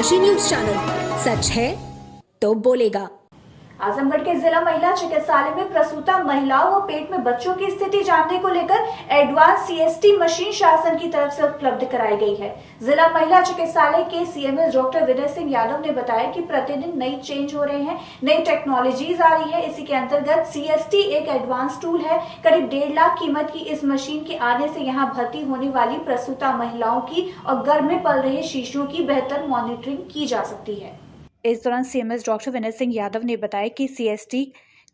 राशि news channel, सच है तो बोलेगा। आजमगढ़ के जिला महिला चिकित्सालय में प्रसूता महिलाओं व पेट में बच्चों की स्थिति जानने को लेकर एडवांस सीएसटी मशीन शासन की तरफ से उपलब्ध कराई गई है। जिला महिला चिकित्सालय के सीएमएस डॉक्टर विनय सिंह यादव ने बताया कि प्रतिदिन नई चेंज हो रहे हैं, नई टेक्नोलॉजीज आ रही है। इसी के अंतर्गत सीएसटी एक एडवांस टूल है। करीब 1.5 लाख कीमत की इस मशीन के आने से यहाँ भर्ती होने वाली प्रसूता महिलाओं की और गर्भ में पल रहे शिशुओं की बेहतर मॉनिटरिंग की जा सकती है। इस दौरान सीएमएस डॉक्टर विनय सिंह यादव ने बताया कि CST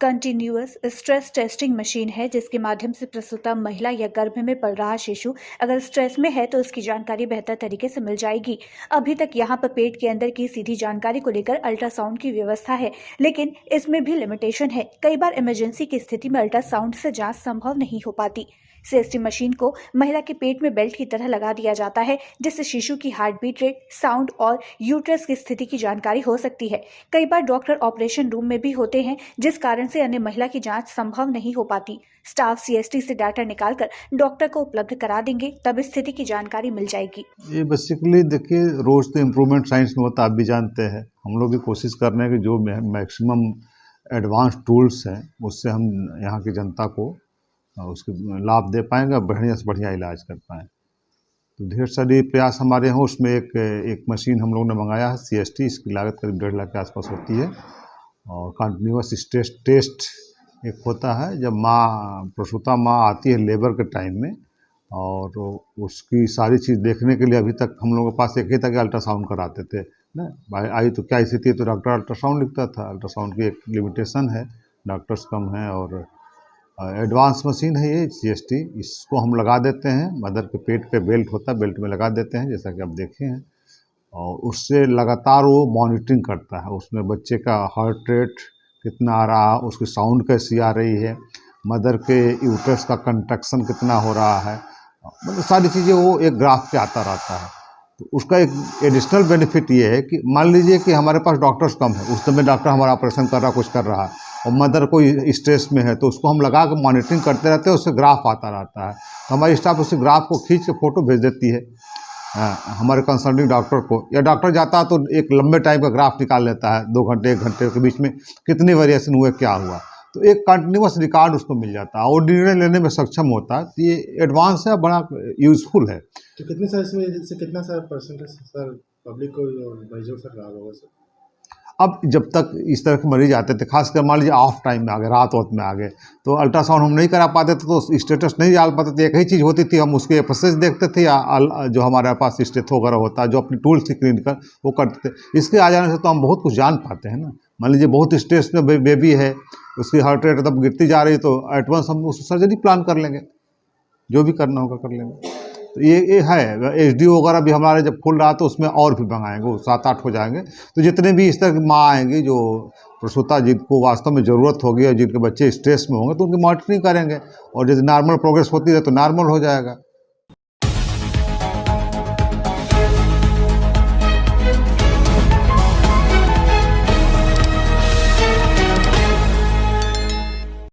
continuous stress testing machine है, जिसके माध्यम से प्रसूता महिला या गर्भ में पल रहा शिशु अगर स्ट्रेस में है तो उसकी जानकारी बेहतर तरीके से मिल जाएगी। अभी तक यहाँ पर पेट के अंदर की सीधी जानकारी को लेकर अल्ट्रासाउंड की व्यवस्था है, लेकिन इसमें भी लिमिटेशन है। कई बार इमरजेंसी की स्थिति में अल्ट्रासाउंड से जांच संभव नहीं हो पाती। सीएसटी मशीन को महिला के पेट में बेल्ट की तरह लगा दिया जाता है, जिससे शिशु की हार्ट बीट रेट, साउंड और यूट्रस की स्थिति की जानकारी हो सकती है। कई बार डॉक्टर ऑपरेशन रूम में भी होते हैं, जिस कारण से अन्य महिला की जांच संभव नहीं हो पाती। स्टाफ सीएसटी से डाटा निकालकर डॉक्टर को उपलब्ध करा देंगे, तब स्थिति की जानकारी मिल जाएगी। ये बेसिकली देखिए, रोज तो इम्प्रूवमेंट साइंस में होता है, आप भी जानते हैं। हम लोग भी कोशिश कर रहे हैं कि जो मैक्सिमम एडवांस टूल्स हैं उससे हम यहाँ की जनता को उसके लाभ दे पाएंगे और बढ़िया से बढ़िया इलाज कर पाएँ। तो ढेर सारी प्रयास हमारे हैं। उसमें एक मशीन हम लोगों ने मंगाया है सीएसटी, इसकी लागत करीब 1.5 लाख के आसपास होती है। और कंटिन्यूअस स्ट्रेस टेस्ट एक होता है, जब प्रसूता माँ आती है लेबर के टाइम में, और उसकी सारी चीज़ देखने के लिए अभी तक हम लोगों के पास एक ही था कि अल्ट्रासाउंड कराते थे ना। आई तो क्या स्थिति है तो डॉक्टर अल्ट्रासाउंड लिखता था। अल्ट्रासाउंड की एक लिमिटेशन है, डॉक्टर्स कम हैं। और एडवांस मशीन है ये सीएसटी, इसको हम लगा देते हैं। मदर के पेट पे बेल्ट होता है, बेल्ट में लगा देते हैं जैसा कि आप देखे हैं, और उससे लगातार वो मॉनिटरिंग करता है। उसमें बच्चे का हार्ट रेट कितना आ रहा है, उसकी साउंड कैसी आ रही है, मदर के यूट्रस का कंट्रैक्शन कितना हो रहा है, मतलब सारी चीज़ें वो एक ग्राफ पे आता रहता है। तो उसका एक एडिशनल बेनिफिट ये है कि मान लीजिए कि हमारे पास डॉक्टर्स कम है, उस समय डॉक्टर हमारा ऑपरेशन कर रहा, कुछ कर रहा है, और मदर कोई स्ट्रेस में है, तो उसको हम लगा के मॉनिटरिंग करते रहते हैं, उससे ग्राफ आता रहता है। तो हमारी स्टाफ उस ग्राफ को खींच के फ़ोटो भेज देती है हमारे कंसल्टिंग डॉक्टर को, या डॉक्टर जाता है तो एक लंबे टाइम का ग्राफ निकाल लेता है, 2 घंटे 1 घंटे के बीच में कितनी वेरिएशन हुए, क्या हुआ। तो एक कंटिन्यूअस रिकॉर्ड उसको मिल जाता है और निर्णय लेने में सक्षम होता है। तो ये एडवांस है, बड़ा यूजफुल है। तो कितने साल इसमें से कितना सर परसेंटेज सर पब्लिक को मरीजों से लाभ होगा सर? अब जब तक इस तरह के मरीज आते थे, खासकर मान लीजिए ऑफ टाइम में आ गए, रात में आ गए, तो अल्ट्रासाउंड हम नहीं करा पाते थे, तो स्टेटस नहीं डाल पाते थे। एक ही चीज़ होती थी, हम उसके एफएसएच देखते थे या जो हमारे पास स्टेथो वगैरह होता है, जो अपनी टूल्स थी क्लिनिकल, वो करते थे। इसके आ जाने से तो हम बहुत कुछ जान पाते हैं ना। मान लीजिए बहुत स्ट्रेस में बेबी है, उसकी हार्ट रेट एकदम गिरती जा रही है, तो एडवांस हम उस सर्जरी प्लान कर लेंगे, जो भी करना होगा कर लेंगे। तो ये है। एचडीओ वगैरह भी हमारे जब खुल रहा तो उसमें और भी मंगाएंगे, वो 7-8 हो जाएंगे। तो जितने भी इस तरह की माँ आएंगी जो प्रसूता जिनको वास्तव में ज़रूरत होगी और जिनके बच्चे स्ट्रेस में होंगे, तो उनकी मॉनिटरिंग करेंगे, और यदि नॉर्मल प्रोग्रेस होती है तो नॉर्मल हो जाएगा।